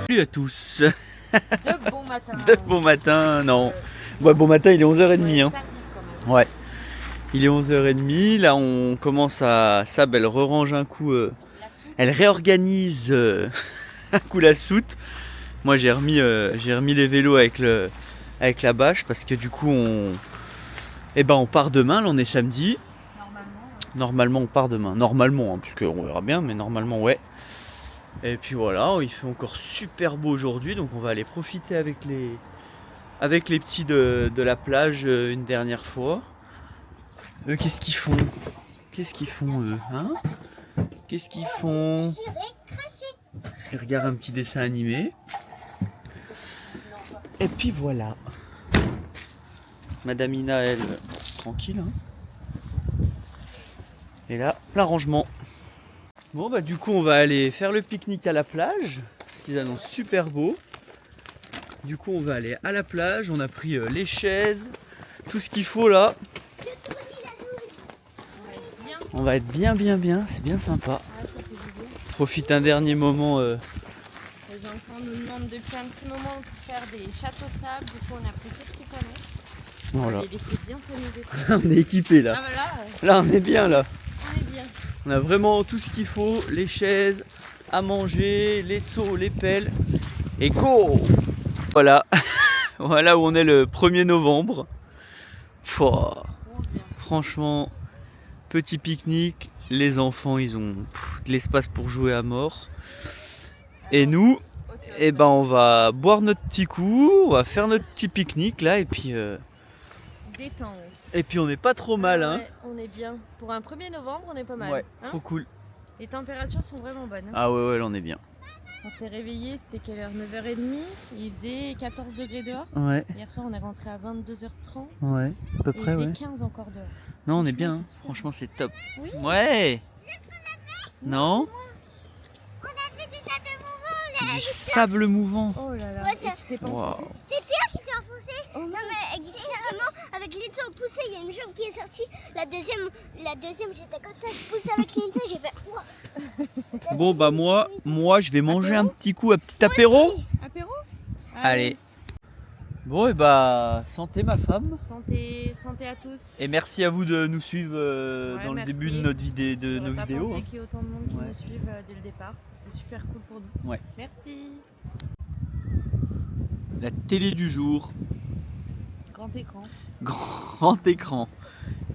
Salut à tous. De bon matin. De bon matin, non. Ouais, bon matin, il est 11h30. Hein. Ouais. Il est 11h30. Là, on commence à. Sab, elle re-range un coup. Elle réorganise un coup la soute. Moi, j'ai remis les vélos avec la bâche parce que du coup, on part demain. Là, on est samedi. Normalement, on part demain. Normalement, hein, puisqu'on verra bien, mais normalement, ouais. Et puis voilà, il fait encore super beau aujourd'hui, donc on va aller profiter avec les petits de la plage une dernière fois. Eux, qu'est-ce qu'ils font? Qu'est-ce qu'ils font, eux, hein? Qu'est-ce qu'ils font? Ils regardent un petit dessin animé. Et puis voilà. Madame Ina, elle, tranquille. Hein. Et là, plein rangement. Bon bah du coup on va aller faire le pique-nique à la plage, qu'ils annoncent super beau. Du coup on va aller à la plage, on a pris les chaises, tout ce qu'il faut là. On va être bien, c'est bien sympa. Profite un dernier moment. Les enfants nous demandent depuis un petit moment pour faire des châteaux de sable, du coup on a pris tout ce qu'il fallait. Voilà. On va les laisser bien s'amuser. On est équipé là. Ah bah là on est bien là. On est bien. On a vraiment tout ce qu'il faut, les chaises, à manger, les seaux, les pelles. Et go! Voilà. Voilà où on est le 1er novembre. Pouah. Franchement, petit pique-nique. Les enfants, ils ont de l'espace pour jouer à mort. Et nous, eh ben, on va boire notre petit coup, on va faire notre petit pique-nique là. Et puis, détente. Et puis on n'est pas trop mal. Hein. Ouais, on est bien. Pour un 1er novembre, on est pas mal. Ouais, hein, trop cool. les températures sont vraiment bonnes. Hein. Ah ouais, là on est bien. On s'est réveillé, c'était quelle heure? 9h30. Il faisait 14 degrés dehors. Ouais. Hier soir, on est rentré à 22h30. Ouais, à peu près, il faisait ouais. 15 encore dehors. Non, on est bien, hein. Franchement, c'est top. Oui. Ouais. Non. On a fait du sable mouvant. Du sable mouvant. Oh là là. Ouais, et tu t'es pas enfoncé? C'est Théa qui s'est enfoncé. Oh non mais littéralement avec Linsa au poussé, il y a une jambe qui est sortie. La deuxième j'étais comme ça, je pousse avec Linsa, j'ai fait. Ouah. Bon bah moi je vais manger un petit coup, un petit apéro. Apéro? Allez. Bon et bah santé ma femme. Santé à tous. Et merci à vous de nous suivre Ouais, dans le merci. début de nos vidéos. On n'a pas pensé Hein. qu'il y ait autant de monde qui Ouais. nous suivent dès le départ. C'est super cool pour nous. Ouais. Merci. La télé du jour. Grand écran. Grand écran.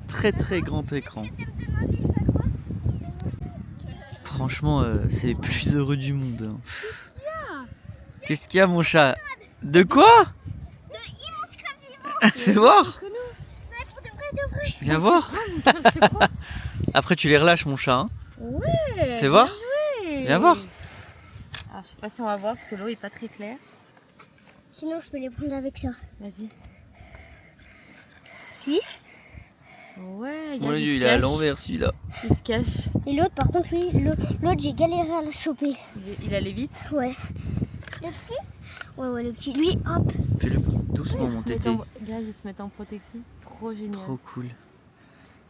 Très très grand écran. Franchement, c'est les plus heureux du monde. Hein. Qu'est-ce qu'il y a mon chat? De quoi? Fais voir. Viens voir. Après tu les relâches mon chat. Hein. Ouais. Fais voir. Joué. Viens voir. Alors je sais pas si on va voir parce que l'eau est pas très claire. Sinon je peux les prendre avec ça. Vas-y. Lui. Ouais, Mon Dieu, il est à l'envers celui-là. Il se cache. Et l'autre par contre lui, l'autre j'ai galéré à le choper. Il allait vite. Ouais. Le petit? Ouais le petit. Lui hop. Fais-le doucement mon tété. Regarde, ils se mettent en protection. Trop génial. Trop cool.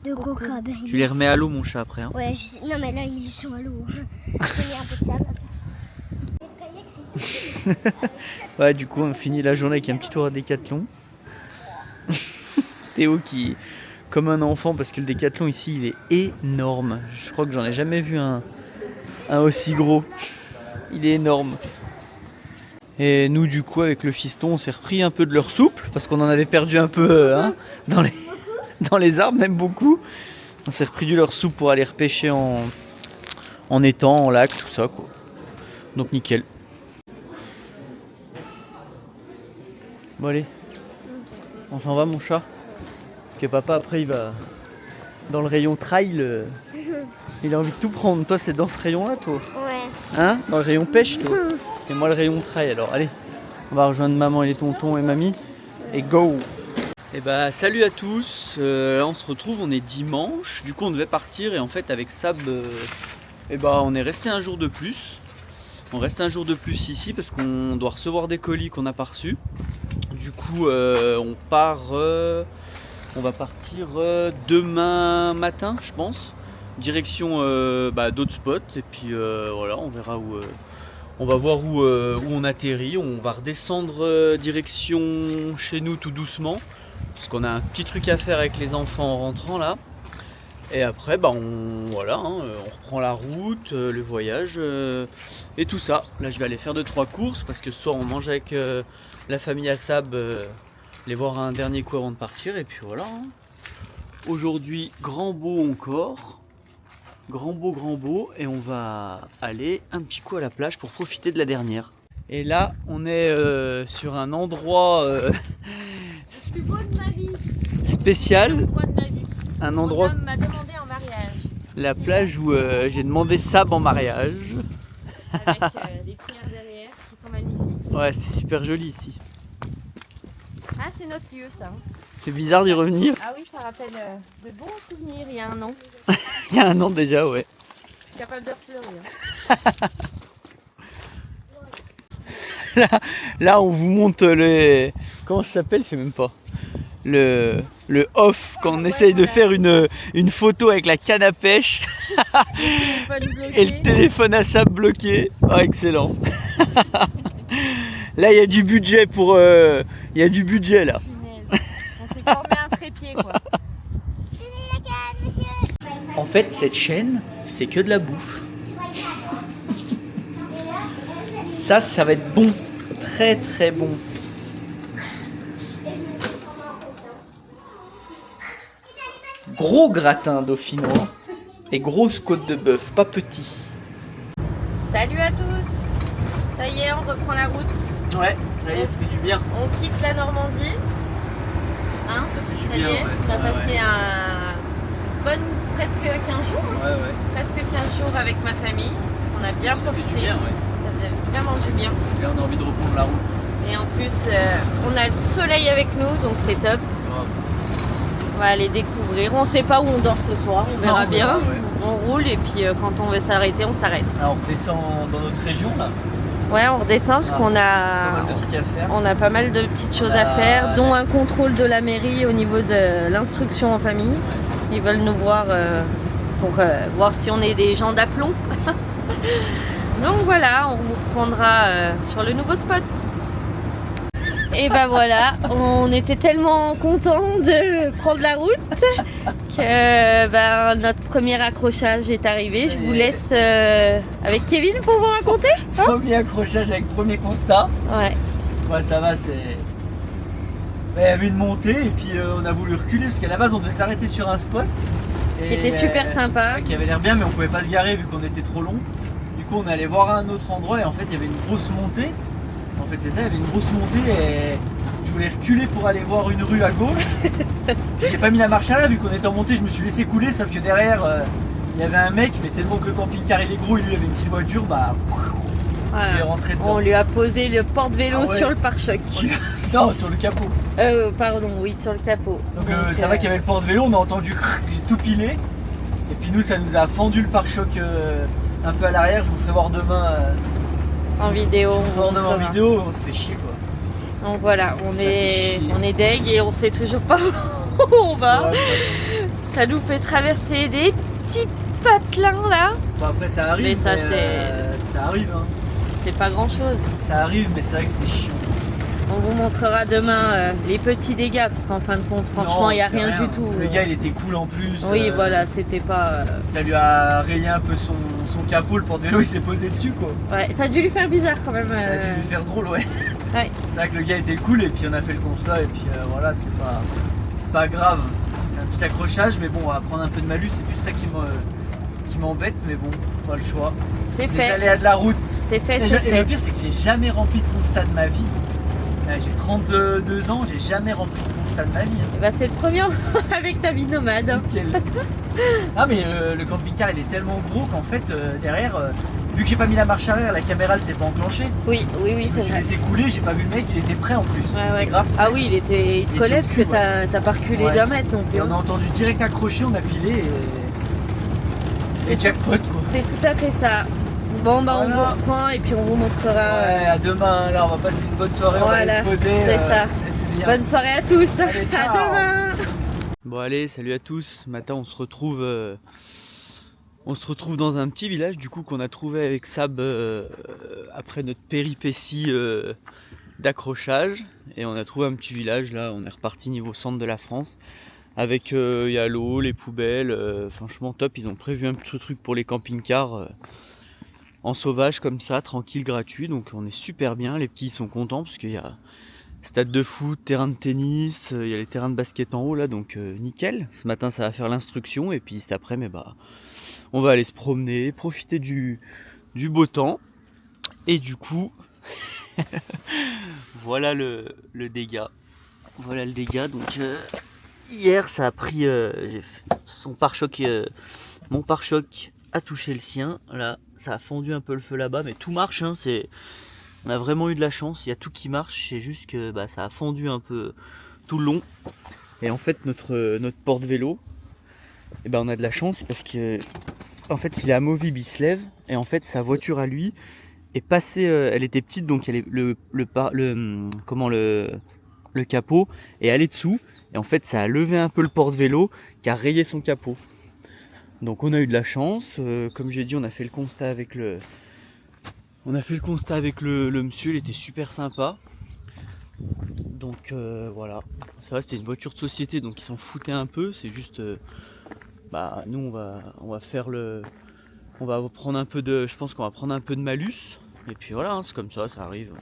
De gros crabes. Tu les remets à l'eau mon chat après. Hein. Ouais, non mais là ils sont à l'eau. Je mets un peu de sable. Le kayak c'est Ouais, du coup on finit la journée avec un petit tour à Décathlon. Théo qui comme un enfant parce que le Décathlon ici il est énorme. Je crois que j'en ai jamais vu un aussi gros. Il est énorme. Et nous du coup avec le fiston on s'est repris un peu de leur soupe parce qu'on en avait perdu un peu hein, dans les arbres, même beaucoup. On s'est repris de leur soupe pour aller repêcher en étang, en lac, tout ça quoi. Donc nickel. Bon allez, on s'en va mon chat. Parce que papa après il va dans le rayon trail. Il a envie de tout prendre. Toi c'est dans ce rayon là toi? Ouais. Hein? Dans le rayon pêche toi? Et moi le rayon trail. Alors allez, on va rejoindre maman et les tontons et mamie. Et go! Et bah salut à tous, là on se retrouve, on est dimanche. Du coup on devait partir et en fait avec Sab et bah on est resté un jour de plus. On reste un jour de plus ici parce qu'on doit recevoir des colis qu'on n'a pas reçus. Du coup on va partir demain matin je pense. direction d'autres spots. Et puis voilà, on verra où. On va voir où on atterrit. On va redescendre direction chez nous tout doucement. Parce qu'on a un petit truc à faire avec les enfants en rentrant là. Et après, on reprend la route, le voyage et tout ça. Là, je vais aller faire 2-3 courses parce que ce soir, on mange avec la famille Assab, les voir un dernier coup avant de partir. Et puis voilà. Aujourd'hui, grand beau encore. Grand beau. Et on va aller un petit coup à la plage pour profiter de la dernière. Et là, on est sur un endroit Le plus beau de ma vie. spécial. L'endroit de ma vie. Un Mon endroit, homme m'a demandé en mariage. la plage où j'ai demandé Sab en mariage. Avec les pierres derrière qui sont magnifiques. Ouais, c'est super joli ici. Ah, c'est notre lieu ça. C'est bizarre d'y revenir. Ah oui, ça rappelle de bons souvenirs il y a un an. Il y a un an déjà, ouais. Je suis capable de repleurer. Là, on vous montre les... Comment ça s'appelle? Je sais même pas. Le off, quand on essaye de faire une photo avec la canne à pêche. Et le téléphone à sable bloqué. Oh, excellent. Là, il y a du budget pour... Il y a du budget, là. Punaise. On s'est formé un trépied, quoi. Tenez la canne, monsieur. En fait, cette chaîne, c'est que de la bouffe. Ça va être bon. Très, très bon. Gros gratin dauphinois et grosse côte de bœuf, pas petit. Salut à tous. Ça y est, on reprend la route. Ouais, ça y est, ça fait du bien. On quitte la Normandie. Hein, Ça fait du ça y bien, est, ouais. on a Ouais, passé ouais. presque 15 jours. Hein. Ouais. Presque 15 jours avec ma famille. On a bien Ça fait profité. du bien, ouais. Ça faisait vraiment du bien. Et là, on a envie de reprendre la route. Et en plus, on a le soleil avec nous, donc c'est top. On va aller découvrir. On sait pas où on dort ce soir, on verra Non, bien. ouais. On roule et puis quand on veut s'arrêter, on s'arrête. Alors, on descend dans notre région, là. Ouais, on redescend parce qu'on Pas a, mal de trucs à faire. on a pas mal de petites choses à Ah, faire, dont un contrôle de la mairie au niveau de l'instruction en famille. Ils veulent nous voir pour voir si on est des gens d'aplomb. Donc voilà, on vous reprendra sur le nouveau spot. Et ben voilà, on était tellement contents de prendre la route que notre premier accrochage est arrivé. Je vous laisse avec Kevin pour vous raconter. Premier accrochage avec premier constat. Ouais. Ouais, ça va, c'est... Il y avait une montée et puis on a voulu reculer parce qu'à la base on devait s'arrêter sur un spot. Qui était super sympa. Qui avait l'air bien mais on pouvait pas se garer vu qu'on était trop long. Du coup on allait voir un autre endroit et en fait il y avait une grosse montée. En fait c'est ça, il y avait une grosse montée et je voulais reculer pour aller voir une rue à gauche. J'ai pas mis la marche à l'arrière vu qu'on était en montée, je me suis laissé couler sauf que derrière il y avait un mec mais tellement que le camping-car il est gros et lui il avait une petite voiture, Voilà. j'ai rentré dedans. On lui a posé le porte-vélo Ah ouais. sur le pare-choc. Non, sur le capot. Pardon, oui, sur le capot. Donc ça va qu'il y avait le porte-vélo, on a entendu j'ai tout pilé. Et puis nous ça nous a fendu le pare-choc un peu à l'arrière, je vous ferai voir demain En vidéo. je vous ferai voir demain en montrera. vidéo, on se fait chier quoi. Donc voilà, Ça fait chier. on est deg et on sait toujours pas où on va. Ouais, Ça nous fait traverser des petits patelins là. bon, après ça arrive, Mais ça, ça arrive hein. C'est pas grand chose. Ça arrive mais c'est vrai que c'est chiant. On vous montrera demain les petits dégâts parce qu'en fin de compte, franchement, Non, il n'y a c'est rien du tout. Le gars il était cool en plus. Oui, voilà, c'était pas. Ça lui a rayé un peu son capot, le porte-vélo il s'est posé dessus quoi. Ouais, ça a dû lui faire bizarre quand même. Ça a dû lui faire drôle ouais. Ouais. C'est vrai que le gars était cool et puis on a fait le constat et puis voilà c'est pas grave. C'est un petit accrochage mais bon on va prendre un peu de malus, c'est plus ça qui m'embête mais bon, pas le choix. C'est Les fait. aléas de la route. C'est fait, Et c'est le fait. pire c'est que j'ai jamais rempli de constat de ma vie. Là, j'ai 32 ans, j'ai jamais rempli de constat de ma vie. Hein. Bah, c'est le premier avec ta vie nomade. Nickel. Ah mais le camping-car il est tellement gros qu'en fait derrière, vu que j'ai pas mis la marche arrière, la caméra elle s'est pas enclenchée. Oui, oui, Je me c'est suis vrai. laissé couler, j'ai pas vu le mec, il était prêt en plus. Ouais, Il ouais. était grave. Ah oui, il te Il collait était parce que dessus, ouais. t'as pas reculé Ouais. d'un mètre non plus. Et on a hein. entendu direct accroché, on a pilé et jackpot quoi. C'est tout à fait ça. Bon bah on Voilà. vous reprend et puis on vous montrera. Ouais, à demain, là on va passer une bonne soirée, on va Voilà, aller se poser. c'est ça. et c'est bien. Bonne soirée à tous. Allez, À ciao. demain. Bon allez, salut à tous. Ce matin on se retrouve On se retrouve dans un petit village du coup qu'on a trouvé avec Sab après notre péripétie d'accrochage. Et on a trouvé un petit village là, on est reparti niveau centre de la France. Avec il y a l'eau, les poubelles, franchement top. Ils ont prévu un petit truc pour les camping-cars en sauvage comme ça, tranquille, gratuit. Donc on est super bien, les petits sont contents parce qu'il y a stade de foot, terrain de tennis, il y a les terrains de basket en haut là, donc nickel. Ce matin ça va faire l'instruction et puis cet après-midi bah, on va aller se promener, profiter du beau temps. Et du coup, voilà le dégât. Voilà le dégât. Donc hier ça a pris son pare-choc, mon pare-choc a touché le sien. Là ça a fondu un peu le feu là-bas, mais tout marche. Hein, on a vraiment eu de la chance. Il y a tout qui marche. C'est juste que bah, ça a fondu un peu tout le long. Et en fait notre porte-vélo, et ben on a de la chance parce que en fait il est amovible, il se lève et en fait sa voiture à lui est passée, elle était petite donc elle est, le capot est allé dessous et en fait ça a levé un peu le porte-vélo qui a rayé son capot. Donc on a eu de la chance, comme j'ai dit on a fait le constat avec le monsieur, il était super sympa. Donc voilà, ça va, c'était une voiture de société donc ils s'en foutaient un peu, c'est juste bah nous on va faire on va prendre un peu de, je pense qu'on va prendre un peu de malus et puis voilà, hein, c'est comme ça arrive.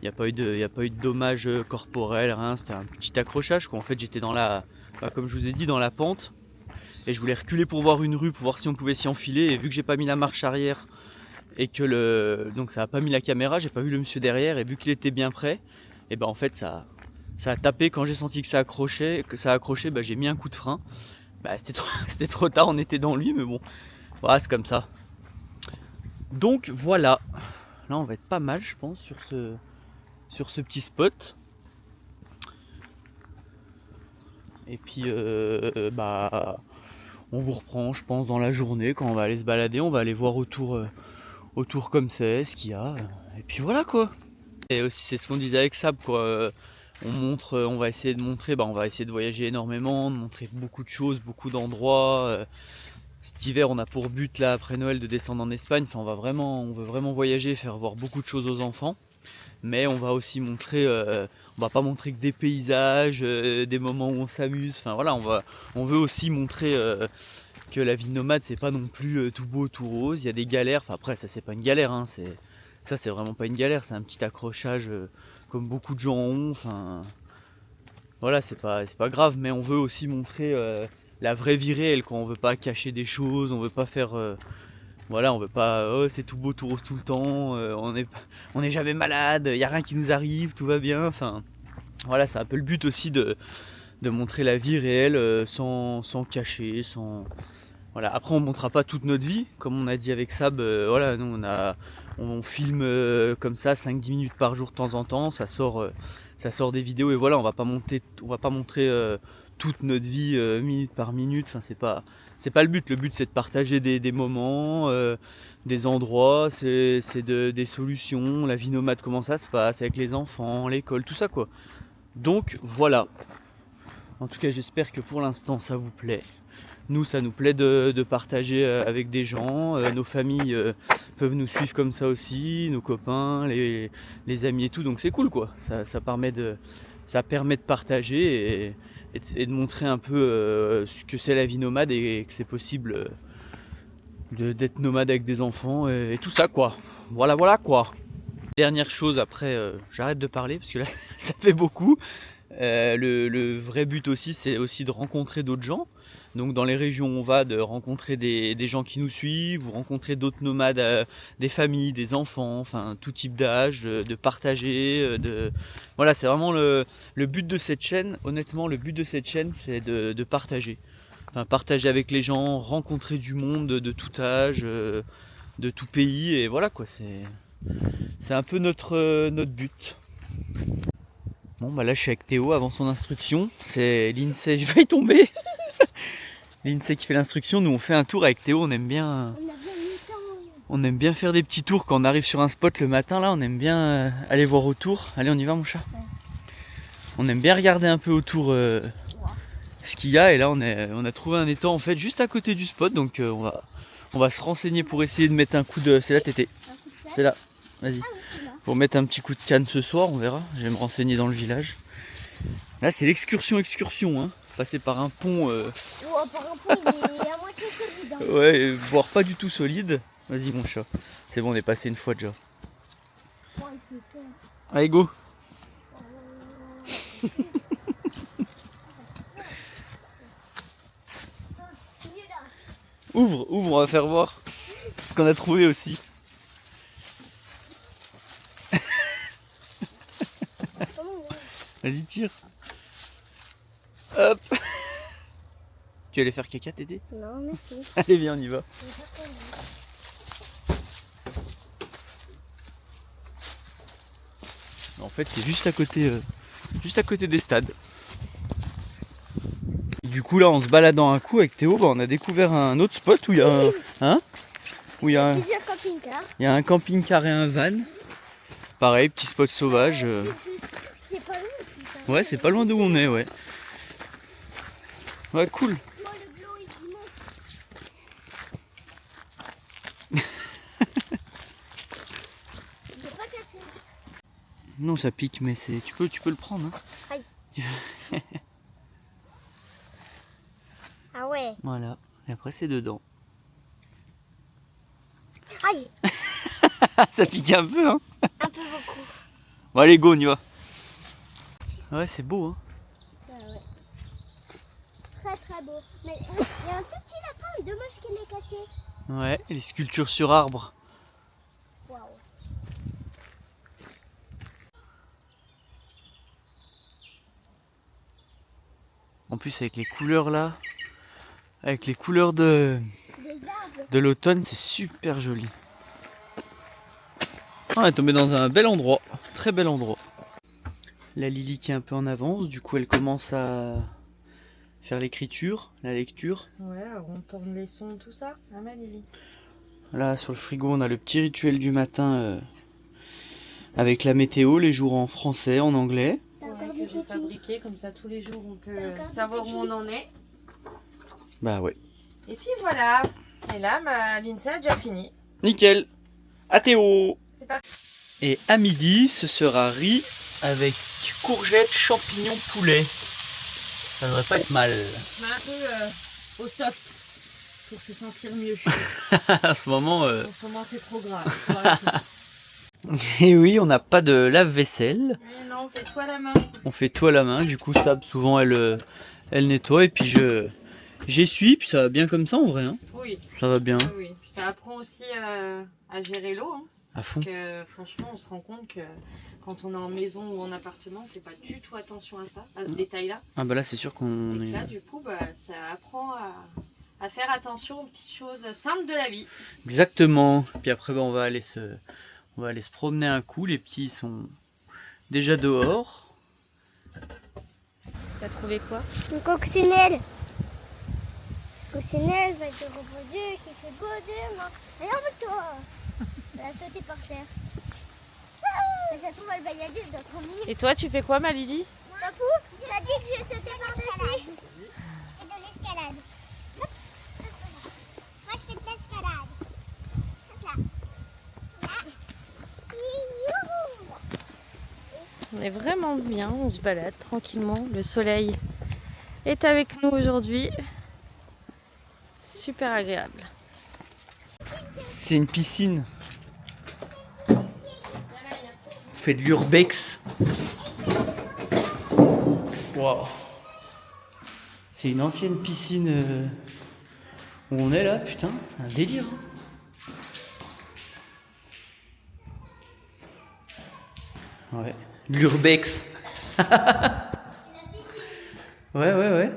Il n'y a pas eu de dommages corporels, rien, c'était un petit accrochage quoi. En fait j'étais dans comme je vous ai dit, dans la pente et je voulais reculer pour voir une rue, pour voir si on pouvait s'y enfiler, et vu que j'ai pas mis la marche arrière et que donc ça a pas mis la caméra, j'ai pas vu le monsieur derrière, et vu qu'il était bien prêt, et ben en fait ça a tapé. Quand j'ai senti que ça accrochait, bah, j'ai mis un coup de frein. Bah, c'était trop tard, on était dans lui, mais bon, voilà, c'est comme ça. Donc voilà, là on va être pas mal je pense sur ce petit spot. Et puis bah on vous reprend je pense dans la journée quand on va aller se balader, on va aller voir autour comme c'est, ce qu'il y a. Et puis voilà quoi. Et aussi c'est ce qu'on disait avec Sab quoi. On va essayer de montrer, on va essayer de voyager énormément, de montrer beaucoup de choses, beaucoup d'endroits. Cet hiver on a pour but là après Noël de descendre en Espagne, enfin on veut vraiment voyager, faire voir beaucoup de choses aux enfants. Mais on va aussi montrer, on va pas montrer que des paysages, des moments où on s'amuse, enfin voilà, on veut aussi montrer que la vie nomade c'est pas non plus tout beau, tout rose, il y a des galères, enfin après ça c'est pas une galère, hein, c'est vraiment pas une galère, c'est un petit accrochage comme beaucoup de gens ont, enfin voilà, c'est pas grave, mais on veut aussi montrer la vraie vie réelle quoi. On veut pas cacher des choses, on veut pas faire voilà, on veut pas oh c'est tout beau tout rose tout le temps, on est jamais malade, y a rien qui nous arrive, tout va bien, enfin voilà, c'est un peu le but aussi de montrer la vie réelle sans cacher, sans voilà. Après on montrera pas toute notre vie, comme on a dit avec Sab, voilà, nous on filme comme ça 5-10 minutes par jour de temps en temps, ça sort des vidéos et voilà, on va pas montrer toute notre vie minute par minute, enfin c'est pas le but c'est de partager des moments, des endroits, c'est des solutions, la vie nomade, comment ça se passe avec les enfants, l'école, tout ça quoi. Donc voilà, en tout cas j'espère que pour l'instant ça vous plaît. Nous ça nous plaît de partager avec des gens, nos familles peuvent nous suivre comme ça aussi, nos copains, les amis et tout, donc c'est cool quoi, ça permet de partager et de montrer un peu ce que c'est la vie nomade et que c'est possible d'être nomade avec des enfants et tout ça quoi. Voilà quoi. Dernière chose, après j'arrête de parler parce que là ça fait beaucoup. Le vrai but aussi c'est aussi de rencontrer d'autres gens. Donc dans les régions où on va, de rencontrer des gens qui nous suivent, ou rencontrer d'autres nomades, des familles, des enfants, enfin tout type d'âge, de partager, voilà, c'est vraiment le but de cette chaîne. Honnêtement le but de cette chaîne c'est de partager. Enfin partager avec les gens, rencontrer du monde de tout âge, de tout pays, et voilà quoi, c'est un peu notre but. Bon bah là je suis avec Théo avant son instruction, c'est l'INSEE, je vais y tomber. L'INSEE qui fait l'instruction, nous on fait un tour avec Théo, on aime bien faire des petits tours quand on arrive sur un spot le matin là, on aime bien aller voir autour. Allez on y va mon chat. On aime bien regarder un peu autour ce qu'il y a. Et là, on a trouvé un étang en fait juste à côté du spot. Donc on va se renseigner pour essayer de mettre un coup de... C'est là Tété. C'est là. Vas-y. Pour mettre un petit coup de canne ce soir, on verra. Je vais me renseigner dans le village. Là, c'est l'excursion hein. Passer par un pont. Oh, par un pont, il est à moitié solide. Hein. Ouais, voire pas du tout solide. Vas-y, mon chat. C'est bon, on est passé une fois déjà. Oh, il fait peur. Allez, go. Ouvre, on va faire voir ce qu'on a trouvé aussi. Vas-y, tire. Hop. Tu vas aller faire caca, Tété? Non, merci. Allez, viens, on y va. En fait, c'est juste à côté des stades. Du coup, là, en se baladant un coup avec Théo, on a découvert un autre spot où il y a Plusieurs camping-cars. il y a un camping-car et un van. Pareil, petit spot sauvage. C'est pas loin tout ça. Ouais, c'est pas loin d'où on est, ouais. Ouais, cool. Moi, le glow il est immense. Il est pas cassé. Non, ça pique, mais tu peux le prendre. Hein. Aïe. Ah ouais. Voilà. Et après, c'est dedans. Aïe. Ça pique un peu, hein. Un peu beaucoup. Bon, allez, go, on y va. Ouais, c'est beau, hein. Ça, ouais. Très très beau. Mais il y a un tout petit lapin, dommage qu'il est caché. Ouais, et les sculptures sur arbre. Waouh. En plus, avec les couleurs là, avec les couleurs de l'automne, c'est super joli. On est tombé dans un bel endroit, très bel endroit. La Lily qui est un peu en avance, du coup elle commence à faire l'écriture, la lecture. Ouais, on entend les sons, tout ça. Ah, ma Lily. Là sur le frigo on a le petit rituel du matin avec la météo, les jours en français, en anglais. Ouais, que j'ai fabriqué, comme ça tous les jours on peut savoir où on en est. Bah ouais. Et puis voilà. Et là, ma Lindsay a déjà fini. Nickel. À Théo. C'est parti. Et à midi, ce sera riz avec courgettes, champignons, poulet. Ça devrait pas être mal. On se met un peu au soft pour se sentir mieux. À ce moment. En ce moment, c'est trop grave. Faut arrêter. Et oui, on n'a pas de lave-vaisselle. Mais non, on fait tout à la main. On fait tout à la main. Du coup, Sab, souvent, elle nettoie. Et puis, j'essuie. Puis, ça va bien comme ça, en vrai. Hein. Oui. Ça va bien. Oui. Puis ça apprend aussi à gérer l'eau. Hein. À fond. Parce que franchement, on se rend compte que quand on est en maison ou en appartement, on fait pas du tout attention à ça, à ce détail-là. Ah bah là, c'est sûr qu'on Et est... que là, du coup, ça apprend à faire attention aux petites choses simples de la vie. Exactement. Puis après, on va aller se promener un coup. Les petits sont déjà dehors. T'as trouvé quoi? Une coccinelle. Coccinelle va te reposer, qui fait beau demain. Viens avec toi. Elle a sauté par terre. Mais ça se trouve, elle va y aller dans 3 minutes. Et toi, tu fais quoi, ma Lily? Papou, tu as dit que je sautais par-dessus. Je fais de l'escalade. Hop, hop, voilà. Moi, je fais de l'escalade. Hop là. Là. Youhou. On est vraiment bien, on se balade tranquillement. Le soleil est avec nous aujourd'hui. Super agréable. C'est une piscine. On fait de l'urbex. Waouh. C'est une ancienne piscine où on est là, putain, c'est un délire. Ouais, l'urbex. Ouais.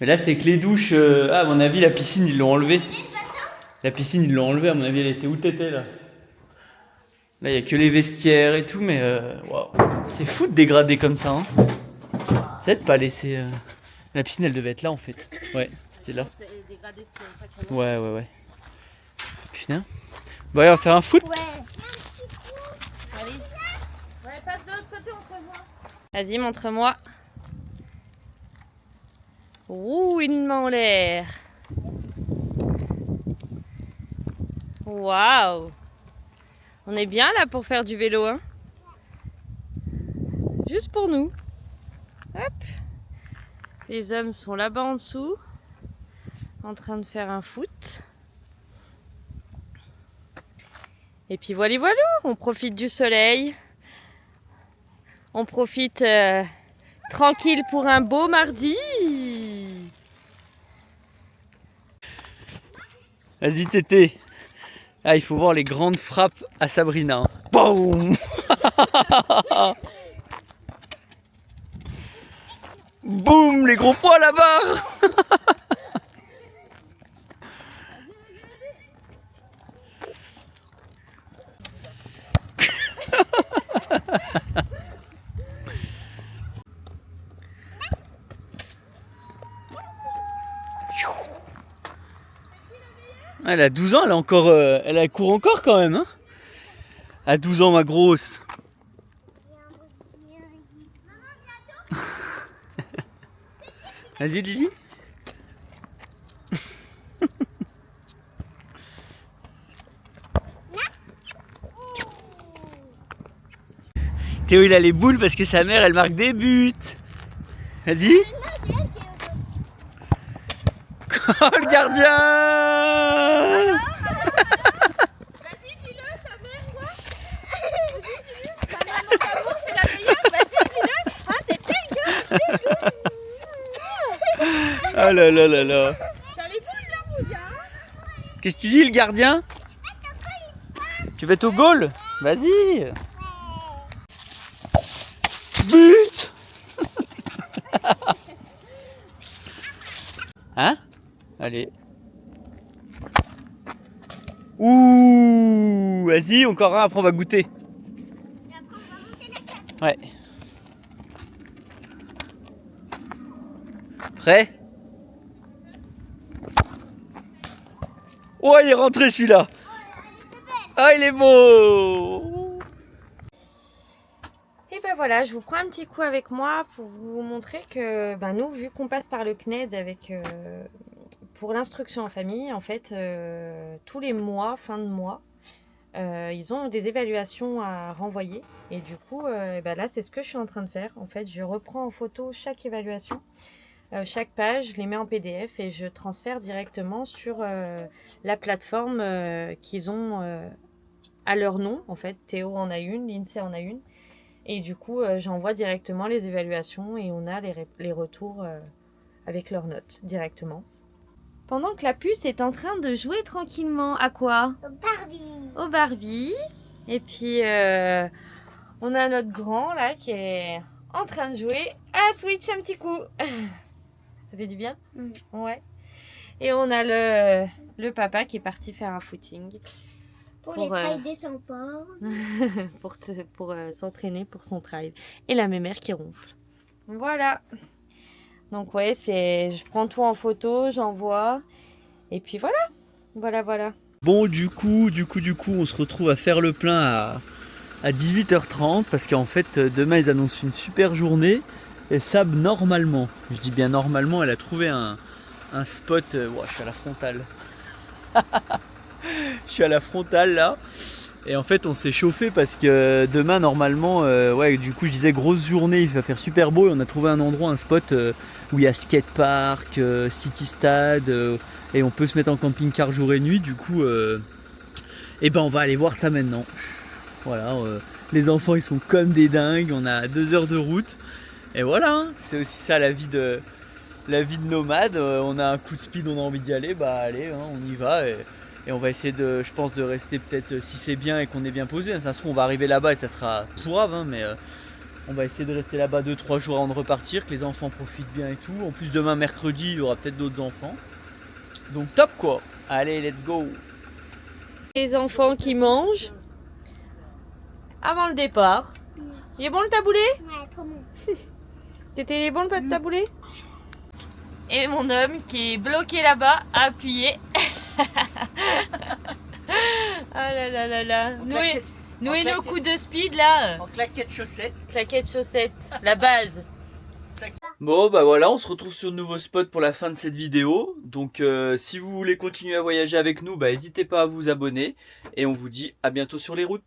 Mais là, c'est que les douches. Ah, à mon avis, la piscine, ils l'ont enlevée. La piscine, ils l'ont enlevée. À mon avis, elle était où t'étais là? Là, il n'y a que les vestiaires et tout, mais waouh. C'est fou de dégrader comme ça. Hein. C'est de pas laisser. La piscine, elle devait être là en fait. Ouais, c'était là. Ouais. Putain. Bon, allez, on va faire un foot. Ouais. Allez. Ouais, passe de l'autre côté, on te revoit. Vas-y, montre-moi. Ouh, une main en l'air. Waouh. On est bien là pour faire du vélo, hein. Juste pour nous. Hop. Les hommes sont là-bas en dessous, en train de faire un foot. Et puis voilà, on profite du soleil. On profite tranquille pour un beau mardi. Vas-y Tété. Ah, il faut voir les grandes frappes à Sabrina. Boum. Boum, les gros poids là-bas. Elle a 12 ans, elle a encore, elle court encore quand même, hein. À 12 ans, ma grosse. Vas-y Lily. Théo il a les boules parce que sa mère elle marque des buts. Vas-y. Oh le gardien. Vas-y, dis-le, ta mère, quoi. Vas-y, dis-le. Ta mère, mon amour, c'est la meilleure. Vas-y, dis-le. Ah, t'es dégueu. Oh là là là là. T'as les boules là, mon gars. Qu'est-ce que tu dis le gardien? Tu vas être au goal? Vas-y. But. Hein? Allez. Ouh, vas-y, encore un, après on va goûter. Ouais. Prêt? Oh, il est rentré celui-là. Ah, il est beau. Et ben voilà, je vous prends un petit coup avec moi pour vous montrer que nous, vu qu'on passe par le CNED avec pour l'instruction en famille, en fait, tous les mois, fin de mois, ils ont des évaluations à renvoyer. Et du coup, là, c'est ce que je suis en train de faire. En fait, je reprends en photo chaque évaluation, chaque page, je les mets en PDF et je transfère directement sur la plateforme qu'ils ont à leur nom. En fait, Théo en a une, l'INSEE en a une. Et du coup, j'envoie directement les évaluations et on a les retours avec leurs notes directement. Pendant que la puce est en train de jouer tranquillement, à quoi? Au Barbie. Au Barbie. Et puis, on a notre grand là qui est en train de jouer à Switch un petit coup. Ça fait du bien? Ouais. Et on a le papa qui est parti faire un footing. Pour les trails de son port. pour s'entraîner pour son trail. Et la mémère qui ronfle. Voilà. Donc ouais, je prends tout en photo, j'envoie. Et puis voilà. Voilà. Bon, du coup, on se retrouve à faire le plein à 18h30 parce qu'en fait, demain, ils annoncent une super journée. Et Sab, normalement, je dis bien normalement, elle a trouvé un spot. Je suis à la frontale. Je suis à la frontale là. Et en fait, on s'est chauffé parce que demain, normalement, du coup, je disais grosse journée, il va faire super beau. Et on a trouvé un endroit, un spot où il y a skatepark, city stade, et on peut se mettre en camping-car jour et nuit. Du coup, on va aller voir ça maintenant. Voilà, les enfants, ils sont comme des dingues. On a 2 heures de route. Et voilà, hein, c'est aussi ça la vie de nomade. On a un coup de speed, on a envie d'y aller, allez, hein, on y va. Et on va essayer je pense, de rester peut-être, si c'est bien et qu'on est bien posé. Ça se trouve, on va arriver là-bas et ça sera tout grave, hein, mais on va essayer de rester là-bas 2-3 jours avant de repartir, que les enfants profitent bien et tout. En plus, demain, mercredi, il y aura peut-être d'autres enfants. Donc top quoi. Allez, let's go. Les enfants qui mangent avant le départ. Il est bon le taboulé? Ouais, trop bon. T'étais bon le taboulé? Et mon homme qui est bloqué là-bas, appuyé. Ah là là. Nous et nos coups de speed là. En claquettes chaussettes. Claquettes chaussettes, la base. Ça... Bon bah voilà, on se retrouve sur de nouveaux spots pour la fin de cette vidéo. Donc si vous voulez continuer à voyager avec nous, bah n'hésitez pas à vous abonner. Et on vous dit à bientôt sur les routes.